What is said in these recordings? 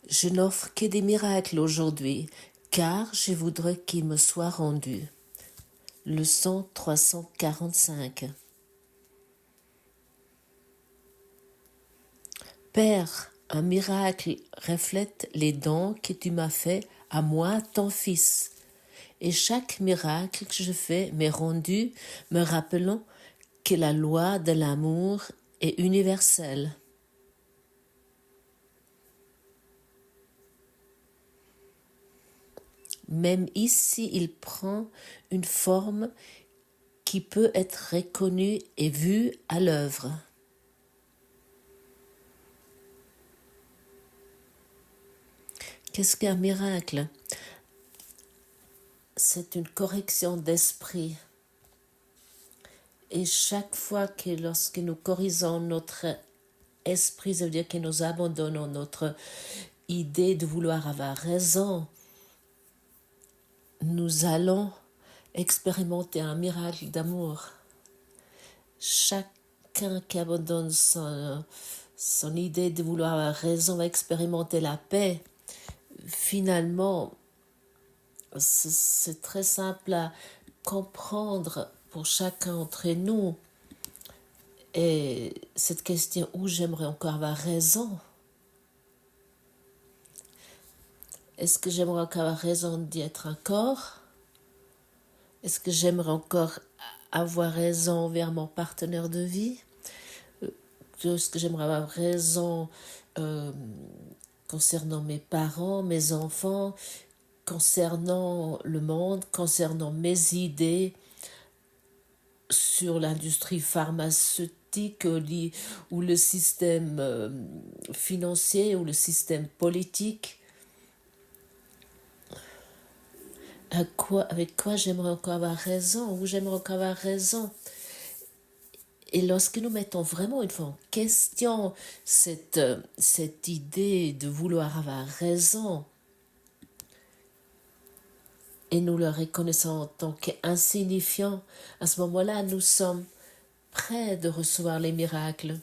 Je n'offre que des miracles aujourd'hui, car je voudrais qu'ils me soient rendus. Leçon 345. Père, un miracle reflète les dons que tu m'as faits à moi, ton Fils. Et chaque miracle que je fais m'est rendu me rappelant que la loi de l'amour est universelle. Même ici, il prend une forme qui peut être reconnue et vue à l'œuvre. Qu'est-ce qu'un miracle? C'est une correction d'esprit. Et chaque fois que lorsque nous corrigeons notre esprit, ça veut dire que nous abandonnons notre idée de vouloir avoir raison, nous allons expérimenter un miracle d'amour. Chacun qui abandonne son idée de vouloir avoir raison va expérimenter la paix. Finalement, c'est très simple à comprendre pour chacun d'entre nous. Et cette question où j'aimerais encore avoir raison. Est-ce que j'aimerais encore avoir raison d'y être encore? Est-ce que j'aimerais encore avoir raison envers mon partenaire de vie? Est-ce que j'aimerais avoir raison concernant mes parents, mes enfants, concernant le monde, concernant mes idées sur l'industrie pharmaceutique ou le système financier ou le système politique? Avec quoi j'aimerais encore avoir raison, où j'aimerais encore avoir raison. Et lorsque nous mettons vraiment une fois en question cette idée de vouloir avoir raison, et nous le reconnaissons en tant qu'insignifiant, à ce moment-là, nous sommes prêts de recevoir les miracles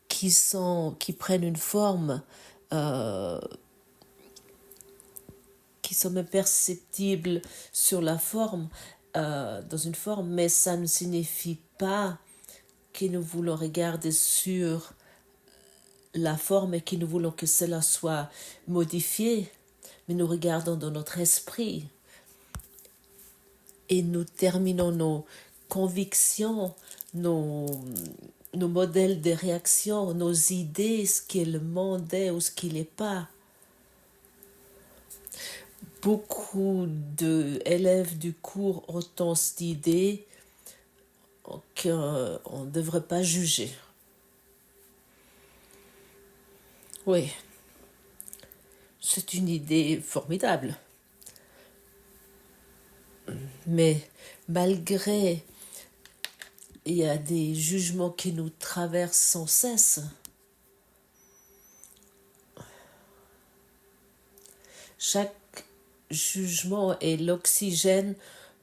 qui prennent une forme qui sont perceptibles sur la forme, dans une forme, mais ça ne signifie pas que nous voulons regarder sur la forme et que nous voulons que cela soit modifié, mais nous regardons dans notre esprit et nous terminons nos convictions, nos modèles de réaction, nos idées, ce qu'est le monde est ou ce qu'il n'est pas. Beaucoup d'élèves du cours ont cette idée qu'on ne devrait pas juger. Oui, c'est une idée formidable. Mais malgré, il y a des jugements qui nous traversent sans cesse. Chaque jugement est l'oxygène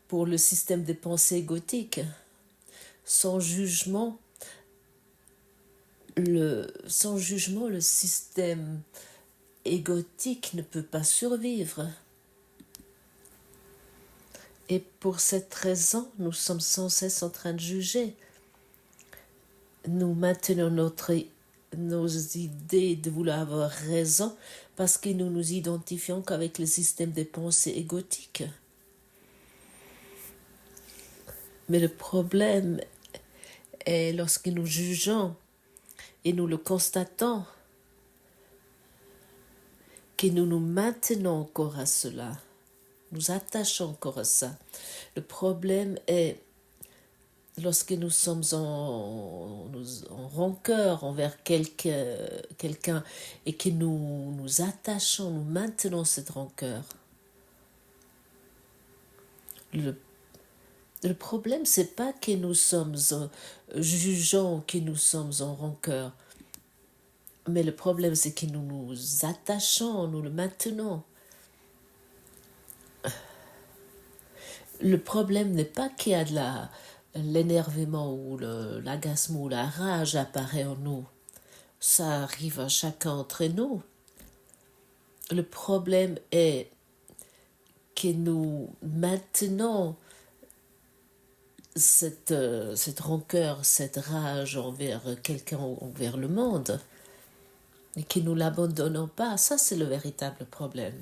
pour le système de pensée égotique. Sans jugement, le système égotique ne peut pas survivre. Et pour cette raison, nous sommes sans cesse en train de juger. Nous maintenons nos idées de vouloir avoir raison parce que nous nous identifions qu'avec le système de pensée égotique. Mais le problème est lorsque nous jugeons et nous le constatons que nous nous maintenons encore à cela. Nous attachons encore à ça. Le problème est lorsque nous sommes en rancœur envers quelqu'un et que nous nous attachons, nous maintenons cette rancœur. Le problème, c'est pas que nous sommes jugeants, que nous sommes en rancœur. Mais le problème, c'est que nous nous attachons, nous le maintenons. Le problème n'est pas qu'il y a de l'énervement ou l'agacement ou la rage apparaît en nous. Ça arrive à chacun d'entre nous. Le problème est que nous maintenons cette rancœur, cette rage envers quelqu'un, envers le monde, et que nous l'abandonnons pas. Ça, c'est le véritable problème.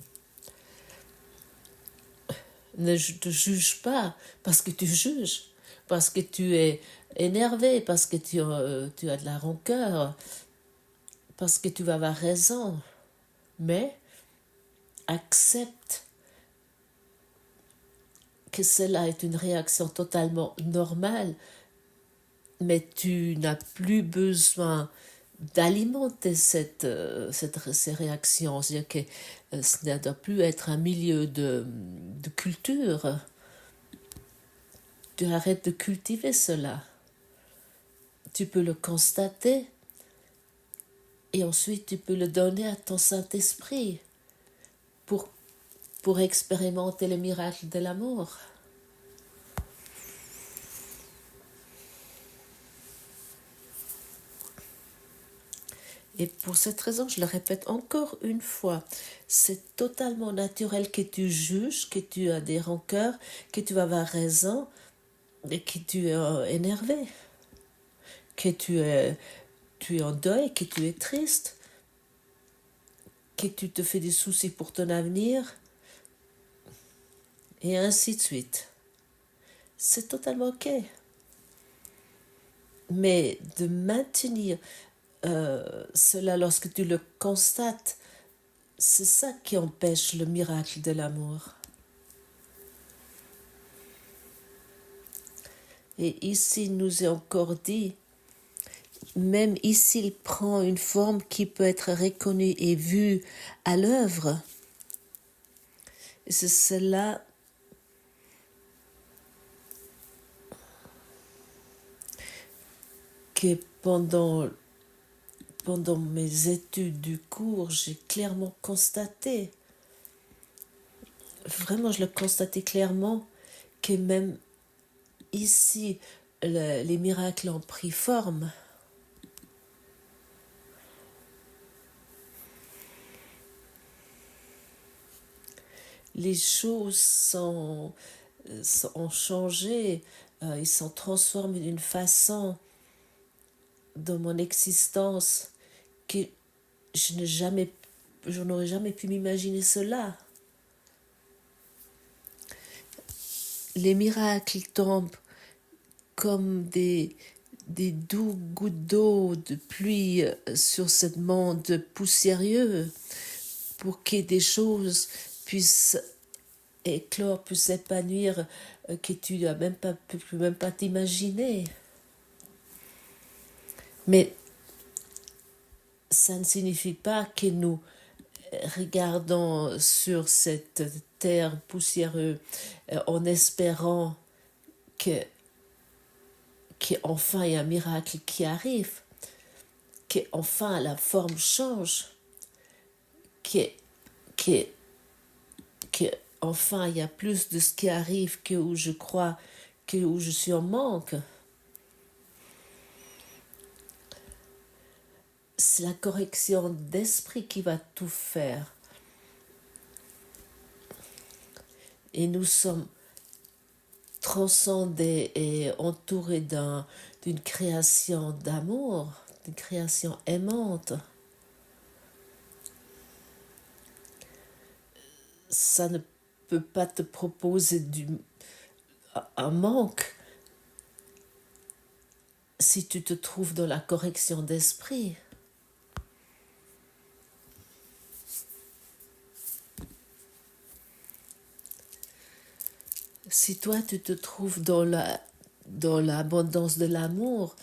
Ne te juge pas parce que tu juges, parce que tu es énervé, parce que tu as de la rancœur, parce que tu vas avoir raison. Mais accepte que cela est une réaction totalement normale, mais tu n'as plus besoin d'alimenter ces réactions. C'est-à-dire que ce ne doit plus être un milieu de culture. Tu arrêtes de cultiver cela. Tu peux le constater et ensuite tu peux le donner à ton Saint-Esprit pour expérimenter le miracle de l'amour. Et pour cette raison, je le répète encore une fois, c'est totalement naturel que tu juges, que tu as des rancœurs, que tu vas avoir raison et que tu es énervé, que tu es en deuil, que tu es triste, que tu te fais des soucis pour ton avenir, et ainsi de suite. C'est totalement ok. Mais de maintenir cela lorsque tu le constates, c'est ça qui empêche le miracle de l'amour. Et ici, il nous est encore dit, même ici, il prend une forme qui peut être reconnue et vue à l'œuvre. Et c'est cela que pendant mes études du cours, j'ai clairement constaté. Vraiment, je le constatais clairement que même ici, les miracles ont pris forme. Les choses ont changé, ils sont transformés d'une façon dans mon existence que je n'aurais jamais pu m'imaginer cela. Les miracles tombent comme des doux gouttes d'eau de pluie sur ce monde poussiéreux pour que des choses puissent éclore, puissent s'épanouir que tu n'as peux même pas t'imaginer. Mais ça ne signifie pas que nous regardons sur cette terre poussiéreuse en espérant qu'enfin il y a un miracle qui arrive, qu'enfin la forme change, qu'enfin il y a plus de ce qui arrive que où je crois, que où je suis en manque. C'est la correction d'esprit qui va tout faire. Et nous sommes transcendés et entourés d'une création d'amour, d'une création aimante. Ça ne peut pas te proposer un manque si tu te trouves dans la correction d'esprit. Si toi tu te trouves dans l'abondance de l'amour,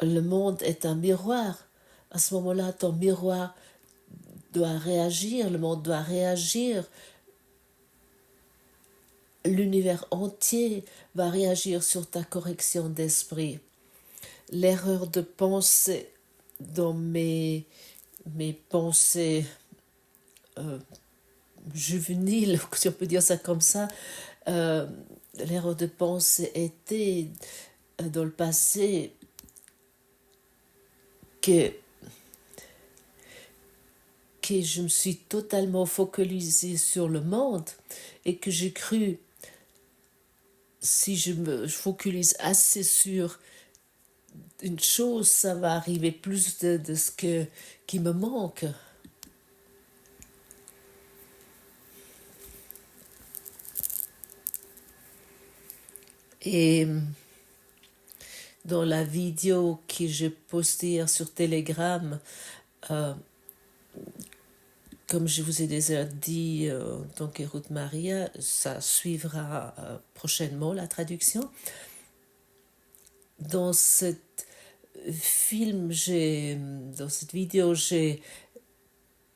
le monde est un miroir. À ce moment-là, ton miroir doit réagir, le monde doit réagir, l'univers entier va réagir sur ta correction d'esprit. L'erreur de pensée dans mes pensées juvéniles, si on peut dire ça comme ça, l'erreur de pensée était dans le passé que que je me suis totalement focalisée sur le monde et que j'ai cru, si je me focalise assez sur une chose, ça va arriver plus de ce qui me manque. Et dans la vidéo que j'ai postée hier sur Telegram, comme je vous ai déjà dit, en tant que Ruth Maria, ça suivra prochainement la traduction. Dans cette dans cette vidéo, j'ai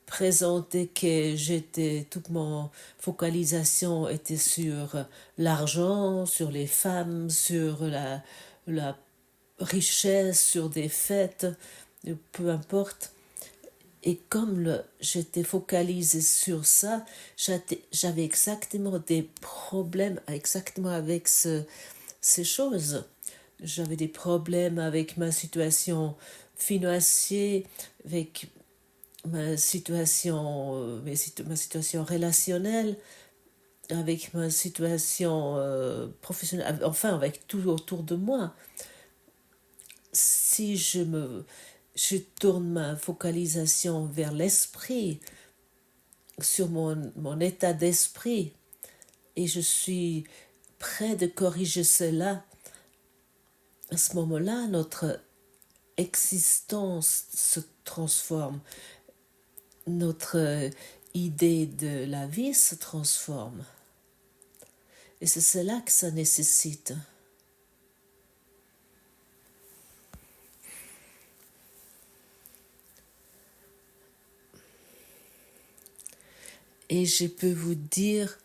présenté que toute mon focalisation était sur l'argent, sur les femmes, sur la richesse, sur des fêtes, peu importe. Et comme j'étais focalisée sur ça, j'avais exactement des problèmes exactement avec ces choses. J'avais des problèmes avec ma situation financière, avec ma situation relationnelle, avec ma situation professionnelle, enfin avec tout autour de moi. Si je tourne ma focalisation vers l'esprit, sur mon état d'esprit, et je suis prêt de corriger cela, à ce moment-là, notre existence se transforme, notre idée de la vie se transforme. Et c'est cela que ça nécessite. Et je peux vous dire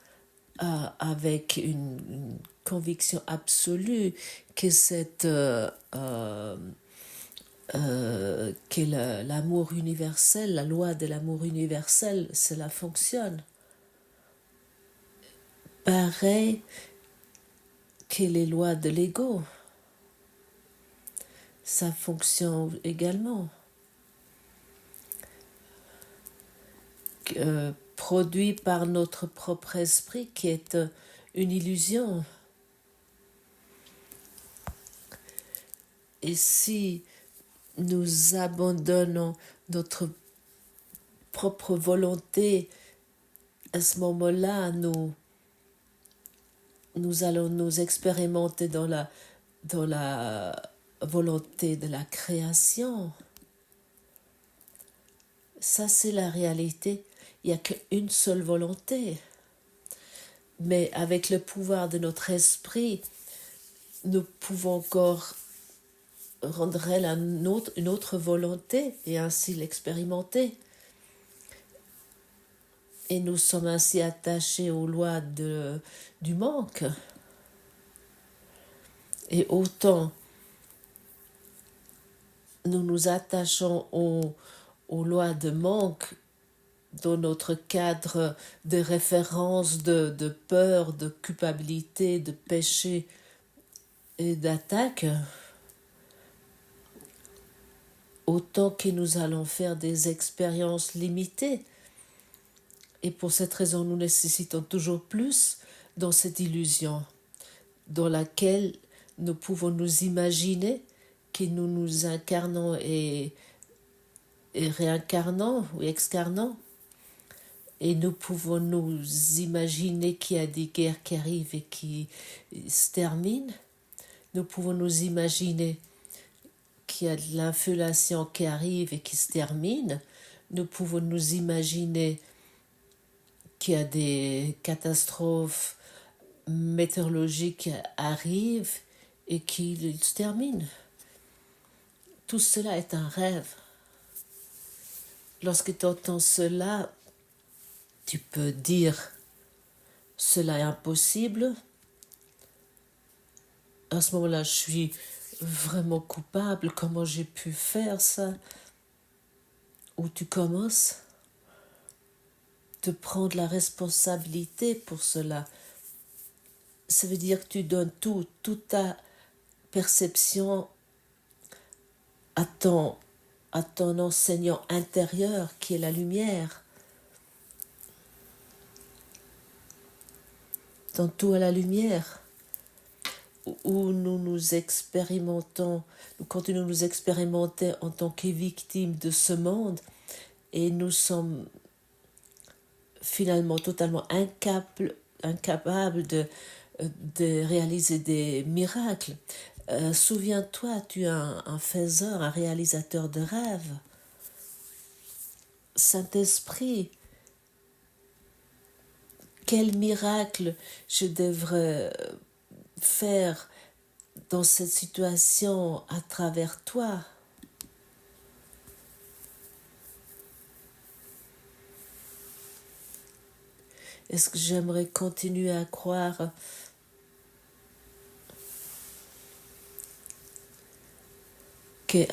avec une conviction absolue que que l'amour universel, la loi de l'amour universel, cela fonctionne. Pareil que les lois de l'ego, ça fonctionne également. Produit par notre propre esprit qui est une illusion. Et si nous abandonnons notre propre volonté, à ce moment-là, nous allons nous expérimenter dans la volonté de la création. Ça, c'est la réalité. Il n'y a qu'une seule volonté. Mais avec le pouvoir de notre esprit, nous pouvons encore rendre une autre volonté et ainsi l'expérimenter. Et nous sommes ainsi attachés aux lois du manque. Et autant nous nous attachons aux lois de manque dans notre cadre de référence, de peur, de culpabilité, de péché et d'attaque, autant que nous allons faire des expériences limitées. Et pour cette raison, nous nécessitons toujours plus dans cette illusion dans laquelle nous pouvons nous imaginer que nous nous incarnons et réincarnons ou excarnons. Et nous pouvons nous imaginer qu'il y a des guerres qui arrivent et qui se terminent. Nous pouvons nous imaginer qu'il y a de l'inflation qui arrive et qui se termine. Nous pouvons nous imaginer qu'il y a des catastrophes météorologiques qui arrivent et qui se terminent. Tout cela est un rêve. Lorsque tu entends cela, tu peux dire cela est impossible. À ce moment-là, je suis vraiment coupable. Comment j'ai pu faire ça? Ou tu commences de prendre la responsabilité pour cela. Ça veut dire que tu donnes toute ta perception à à ton enseignant intérieur qui est la lumière. Dans tout à la lumière, où nous nous expérimentons, nous continuons de nous expérimenter en tant que victimes de ce monde, et nous sommes finalement totalement incapables de réaliser des miracles. Souviens-toi, tu es un faiseur, un réalisateur de rêves. Saint-Esprit, quel miracle je devrais faire dans cette situation à travers toi? Est-ce que j'aimerais continuer à croire que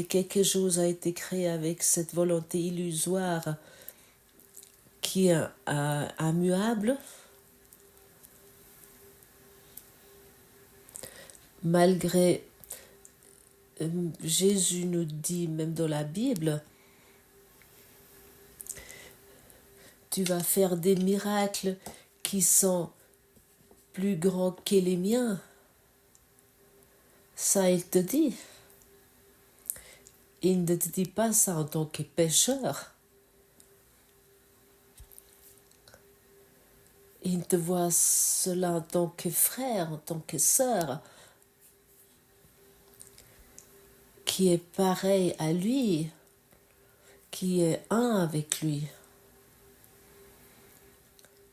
quelque chose a été créé avec cette volonté illusoire qui est immuable, malgré Jésus nous dit même dans la Bible, tu vas faire des miracles qui sont plus grands que les miens. Ça, il te dit. Il ne te dit pas ça en tant que pécheur. Il te voit cela en tant que frère, en tant que sœur, qui est pareil à lui, qui est un avec lui.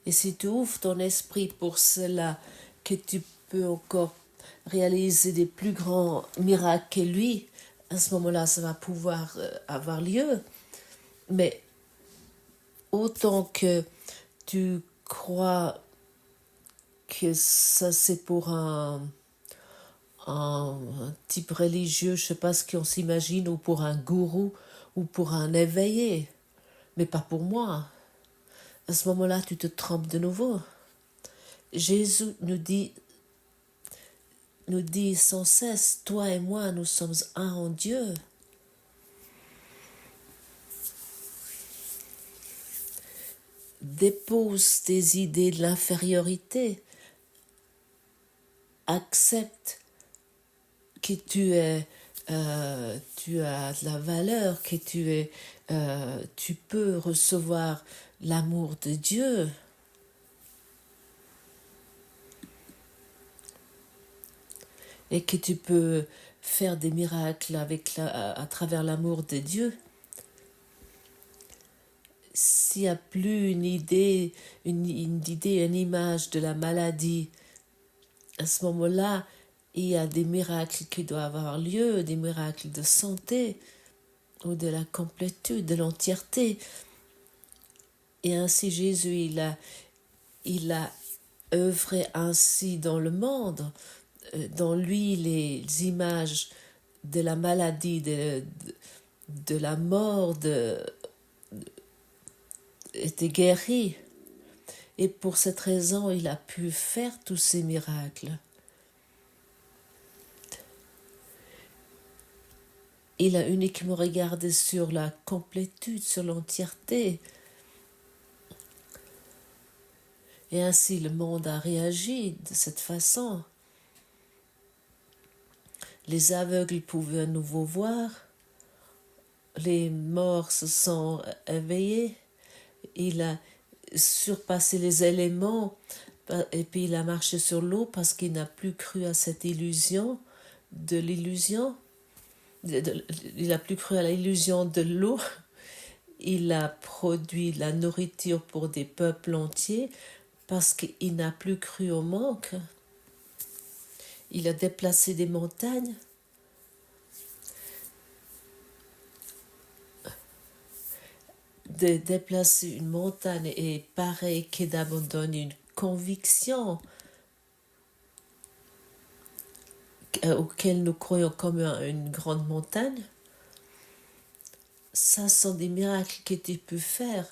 Et si tu ouvres ton esprit pour cela, que tu peux encore réaliser des plus grands miracles que lui, à ce moment-là, ça va pouvoir avoir lieu. Mais autant que tu crois que ça c'est pour un type religieux, je sais pas ce qu'on s'imagine, ou pour un gourou, ou pour un éveillé, mais pas pour moi. À ce moment-là, tu te trompes de nouveau. Jésus nous dit sans cesse, toi et moi, nous sommes un en Dieu. Dépose tes idées de l'infériorité. Accepte que tu as de la valeur, que tu peux recevoir l'amour de Dieu. Et que tu peux faire des miracles à travers l'amour de Dieu. S'il n'y a plus une idée, une image de la maladie, à ce moment-là, il y a des miracles qui doivent avoir lieu, des miracles de santé, ou de la complétude, de l'entièreté. Et ainsi Jésus, il a œuvré ainsi dans le monde. Dans lui, les images de la maladie, de la mort, étaient guéries. Et pour cette raison, il a pu faire tous ces miracles. Il a uniquement regardé sur la complétude, sur l'entièreté. Et ainsi le monde a réagi de cette façon. Les aveugles pouvaient à nouveau voir. Les morts se sont éveillés. Il a surpassé les éléments et puis il a marché sur l'eau parce qu'il n'a plus cru à cette illusion de l'illusion. Il n'a plus cru à l'illusion de l'eau. Il a produit la nourriture pour des peuples entiers parce qu'il n'a plus cru au manque. Il a déplacé des montagnes. De déplacer une montagne est pareil que d'abandonner une conviction auquel nous croyons comme une grande montagne. Ça sont des miracles que tu peux faire.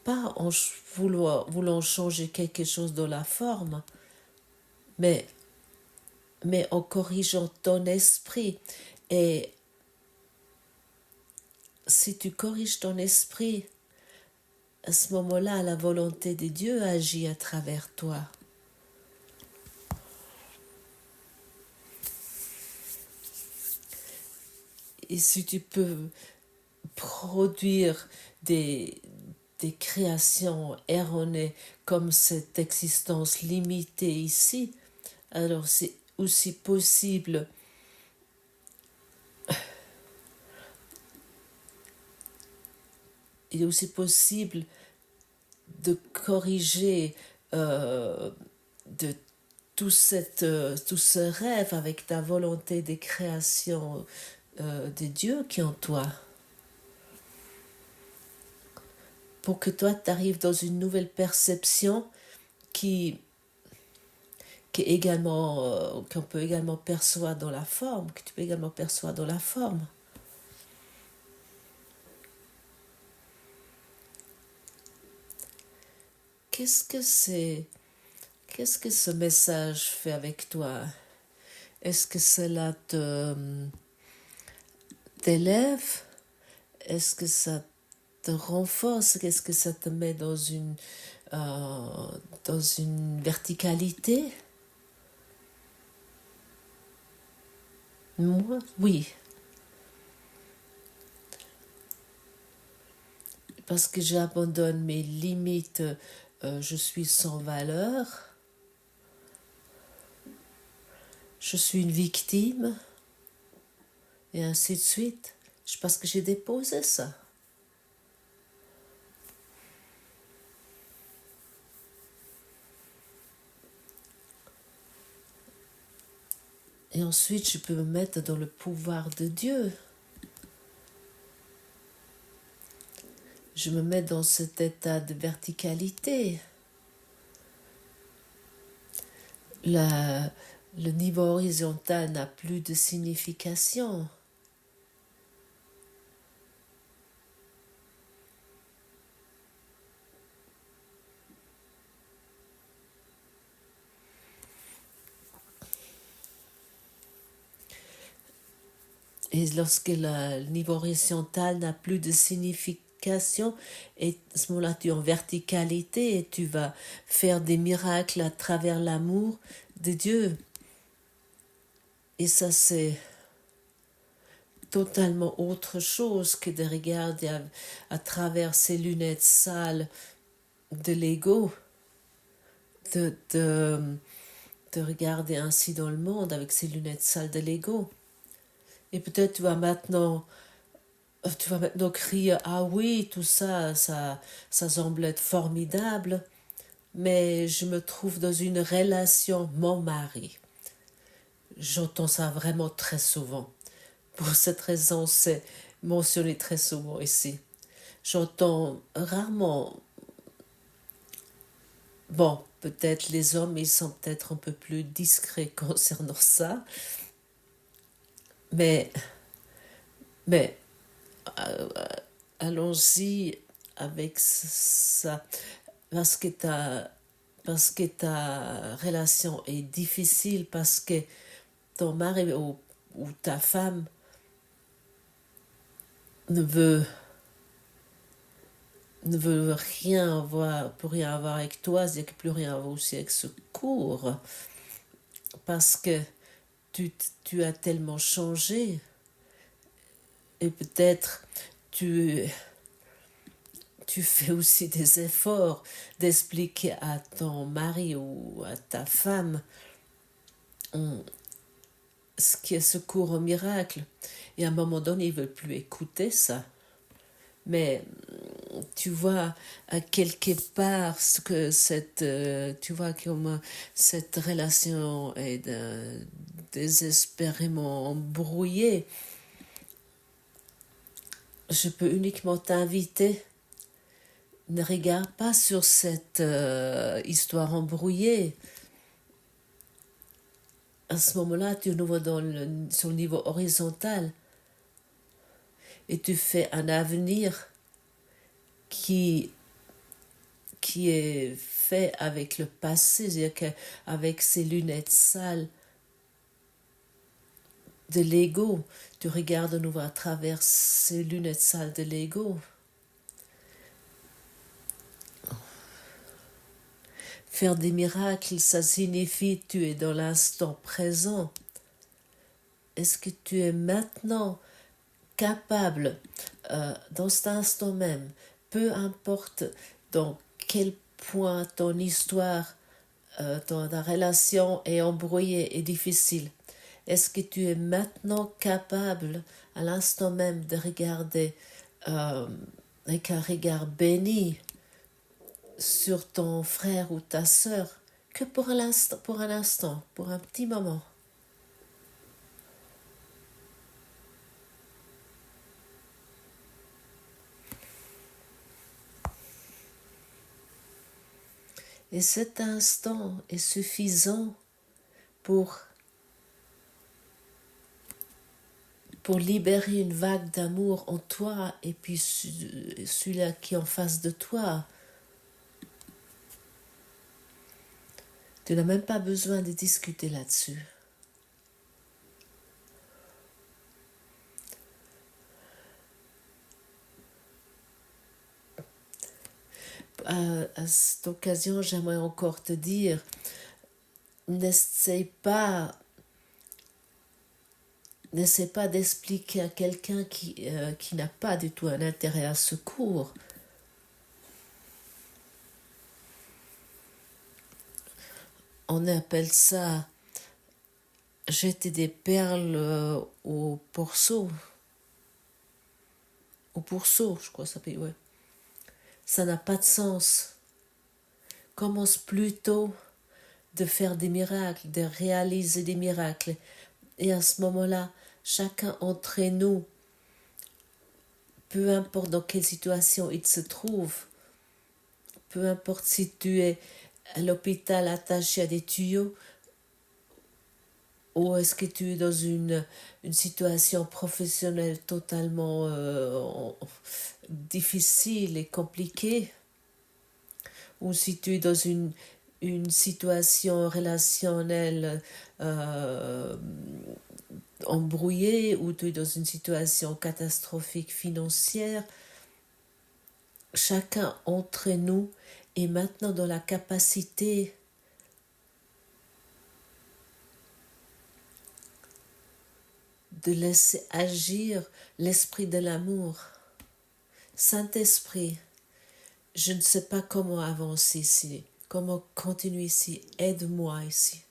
Pas en voulant changer quelque chose dans la forme, mais mais en corrigeant ton esprit. Et si tu corriges ton esprit, à ce moment-là, la volonté de Dieu agit à travers toi. Et si tu peux produire des créations erronées comme cette existence limitée ici, alors c'est aussi possible il est aussi possible de corriger de tout ce rêve avec ta volonté de création de Dieu qui est en toi. Pour que toi, tu arrives dans une nouvelle perception qui est également, qu'on peut également percevoir dans la forme, que tu peux également percevoir dans la forme. Qu'est-ce que ce message fait avec toi? Est-ce que cela t'élève? Est-ce que ça te renforce? Est-ce que ça te met dans une verticalité? Moi, oui. Parce que j'abandonne mes limites, je suis sans valeur, je suis une victime, et ainsi de suite. Parce que j'ai déposé ça. Et ensuite, je peux me mettre dans le pouvoir de Dieu. Je me mets dans cet état de verticalité. Le niveau horizontal n'a plus de signification. Et lorsque le niveau horizontal n'a plus de signification, et à ce moment-là, tu es en verticalité et tu vas faire des miracles à travers l'amour de Dieu. Et ça, c'est totalement autre chose que de regarder à travers ces lunettes sales de l'ego, de regarder ainsi dans le monde avec ces lunettes sales de l'ego. Et peut-être tu vas maintenant crier, ah oui, tout ça, ça semble être formidable, mais je me trouve dans une relation, mon mari. J'entends ça vraiment très souvent. Pour cette raison, c'est mentionné très souvent ici. J'entends rarement, bon, peut-être les hommes, ils sont peut-être un peu plus discrets concernant ça, mais allons-y avec ça, parce que ta relation est difficile, parce que ton mari ou ta femme ne veut rien avoir, plus rien avoir avec toi, c'est-à-dire que plus rien avoir aussi avec ce cours, parce que tu as tellement changé, et peut-être tu fais aussi des efforts d'expliquer à ton mari ou à ta femme ce qui est ce cours au miracle. Et à un moment donné, ils ne veulent plus écouter ça. Mais tu vois à quelque part ce que tu vois comment cette relation est désespérément brouillée. Je peux uniquement t'inviter, ne regarde pas sur cette histoire embrouillée. À ce moment-là, tu es nouveau sur le niveau horizontal et tu fais un avenir qui est fait avec le passé, c'est-à-dire qu'avec ces lunettes sales de l'ego. Tu regardes de nouveau à travers ces lunettes sales de l'ego. Faire des miracles, ça signifie que tu es dans l'instant présent. Est-ce que tu es maintenant capable, dans cet instant même, peu importe dans quel point ton histoire, ta relation est embrouillée et difficile, est-ce que tu es maintenant capable, à l'instant même, de regarder avec un regard béni sur ton frère ou ta sœur, que pour un instant, pour un petit moment. Et cet instant est suffisant pour libérer une vague d'amour en toi et puis celui-là qui est en face de toi. Tu n'as même pas besoin de discuter là-dessus. À cette occasion, j'aimerais encore te dire, n'essaie pas d'expliquer à quelqu'un qui n'a pas du tout un intérêt à ce cours. On appelle ça jeter des perles au pourceau. Au pourceau, je crois que ça s'appelle, ouais. Ça n'a pas de sens. Commence plutôt de faire des miracles, de réaliser des miracles. Et à ce moment-là, chacun d'entre nous, peu importe dans quelle situation il se trouve, peu importe si tu es à l'hôpital attaché à des tuyaux, ou est-ce que tu es dans une situation professionnelle totalement difficile et compliquée, ou si tu es dans une situation relationnelle embrouillée, ou tu es dans une situation catastrophique financière, chacun d'entre nous est maintenant dans la capacité de laisser agir l'esprit de l'amour. Saint-Esprit, je ne sais pas comment avancer ici, comment continuer ici, aide-moi ici.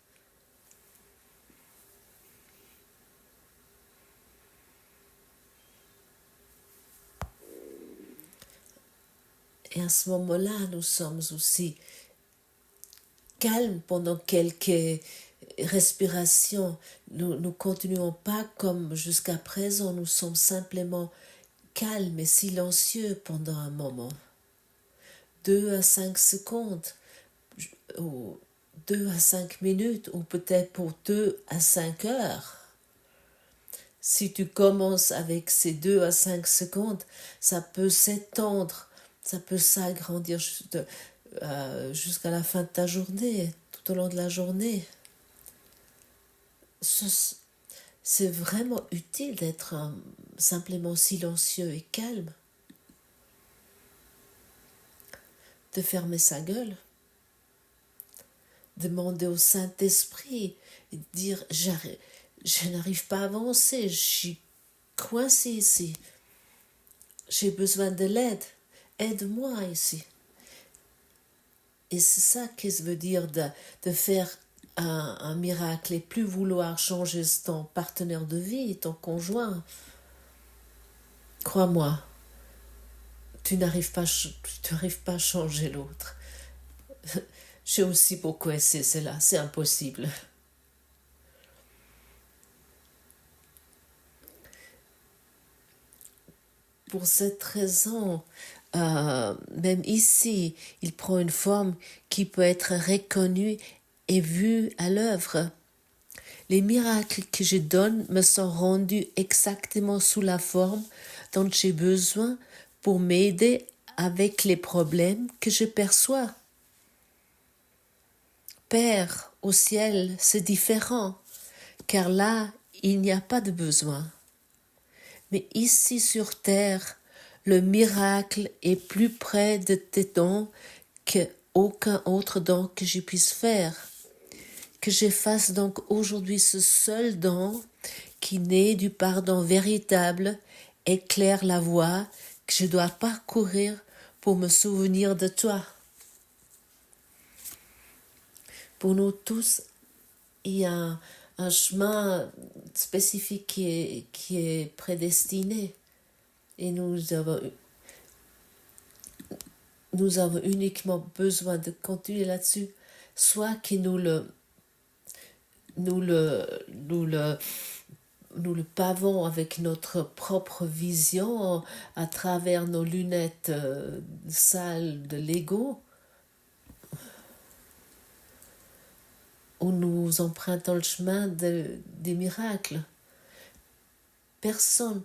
Et à ce moment-là, nous sommes aussi calmes pendant quelques respirations. Nous ne continuons pas comme jusqu'à présent, nous sommes simplement calmes et silencieux pendant un moment. 2 à 5 secondes, ou 2 à 5 minutes, ou peut-être pour 2 à 5 heures. Si tu commences avec ces 2 à 5 secondes, ça peut s'étendre, ça peut s'agrandir jusqu'à la fin de ta journée, tout au long de la journée. C'est vraiment utile d'être simplement silencieux et calme, de fermer sa gueule, demander au Saint-Esprit et dire je n'arrive pas à avancer, je suis coincée ici, j'ai besoin de l'aide, aide-moi ici. Et c'est ça que ça veut dire de faire un miracle et plus vouloir changer ton partenaire de vie, ton conjoint. Crois-moi, tu n'arrives pas à changer l'autre. J'ai aussi beaucoup essayé cela, c'est impossible. Pour cette raison, même ici, il prend une forme qui peut être reconnue et vue à l'œuvre. Les miracles que je donne me sont rendus exactement sous la forme dont j'ai besoin pour m'aider avec les problèmes que je perçois. Père, au ciel, c'est différent, car là, il n'y a pas de besoin. Mais ici sur terre, le miracle est plus près de tes dons qu'aucun autre don que je puisse faire. Que j'efface donc aujourd'hui ce seul don qui naît du pardon véritable, éclaire la voie que je dois parcourir pour me souvenir de toi. Pour nous tous, il y a un chemin spécifique qui est prédestiné. Et nous avons uniquement besoin de continuer là-dessus, soit que nous le pavons avec notre propre vision à travers nos lunettes sales de l'ego, ou nous empruntons le chemin des miracles. Personne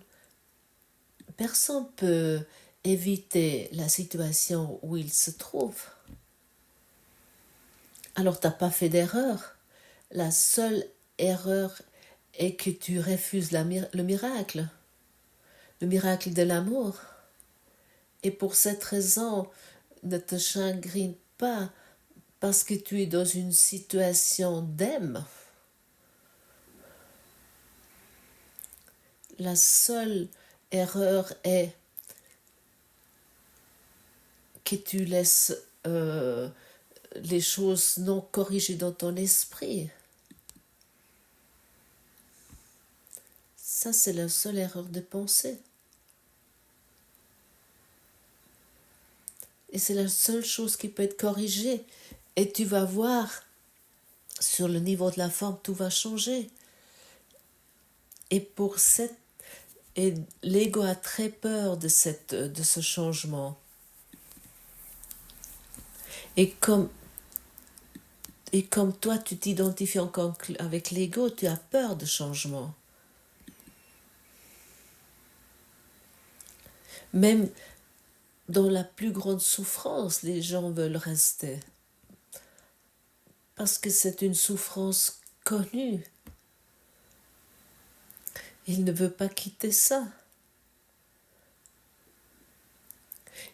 peut éviter la situation où il se trouve. Alors tu n'as pas fait d'erreur. La seule erreur est que tu refuses le miracle de l'amour. Et pour cette raison, ne te chagrine pas parce que tu es dans une situation d'aime. La seule erreur est que tu laisses les choses non corrigées dans ton esprit. Ça, c'est la seule erreur de pensée. Et c'est la seule chose qui peut être corrigée. Et tu vas voir, sur le niveau de la forme, tout va changer. Et l'ego a très peur de ce changement. Et comme toi, tu t'identifies encore avec l'ego, tu as peur de changement. Même dans la plus grande souffrance, les gens veulent rester. Parce que c'est une souffrance connue. Il ne veut pas quitter ça.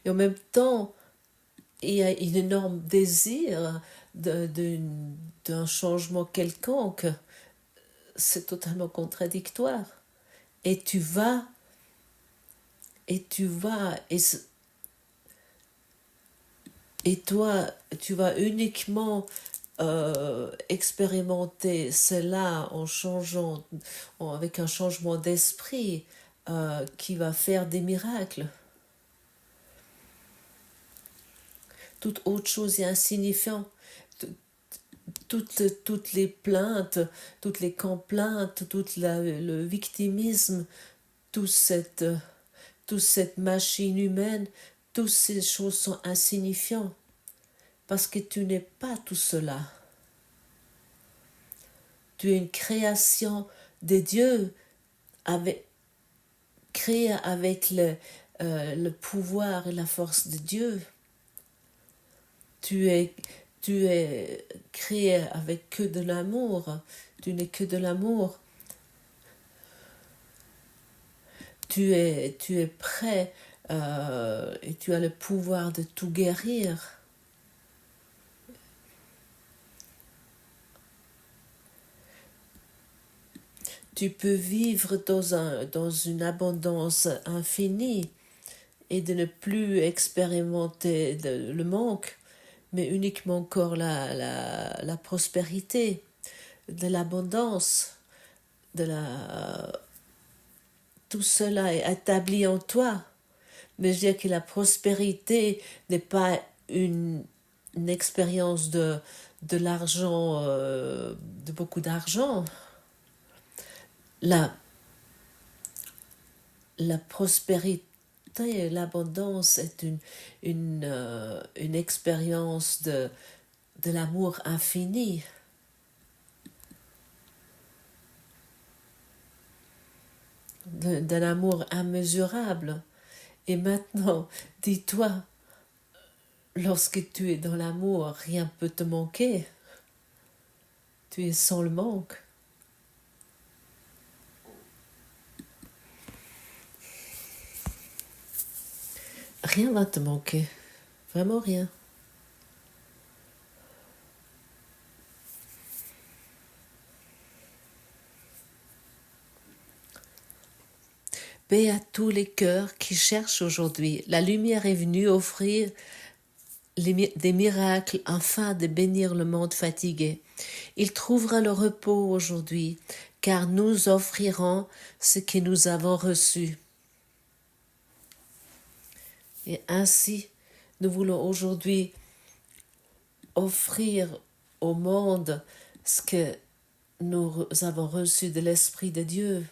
Et en même temps, il y a un énorme désir d'un changement quelconque. C'est totalement contradictoire. Et toi, tu vas uniquement expérimenter cela avec un changement d'esprit qui va faire des miracles. Toute autre chose est insignifiant. Toutes les plaintes, toutes les complaintes, le victimisme, toute cette machine humaine, toutes ces choses sont insignifiantes. Parce que tu n'es pas tout cela. Tu es une création de Dieu, créée avec le pouvoir et la force de Dieu. Tu es créé avec que de l'amour. Tu n'es que de l'amour. Tu es prêt et tu as le pouvoir de tout guérir. Tu peux vivre dans une abondance infinie et de ne plus expérimenter le manque, mais uniquement encore la prospérité, de l'abondance, tout cela est établi en toi. Mais je veux dire que la prospérité n'est pas une expérience de l'argent, de beaucoup d'argent. La prospérité et l'abondance est une expérience de l'amour infini. D'un amour immesurable. Et maintenant, dis-toi, lorsque tu es dans l'amour, rien ne peut te manquer. Tu es sans le manque. rien va te manquer. Vraiment rien. Paix à tous les cœurs qui cherchent aujourd'hui. La lumière est venue offrir des miracles afin de bénir le monde fatigué. Il trouvera le repos aujourd'hui, car nous offrirons ce que nous avons reçu. Et ainsi, nous voulons aujourd'hui offrir au monde ce que nous avons reçu de l'Esprit de Dieu.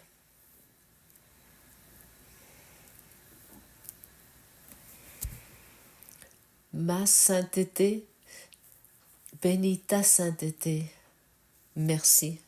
Ma sainteté, bénis ta sainteté. Merci.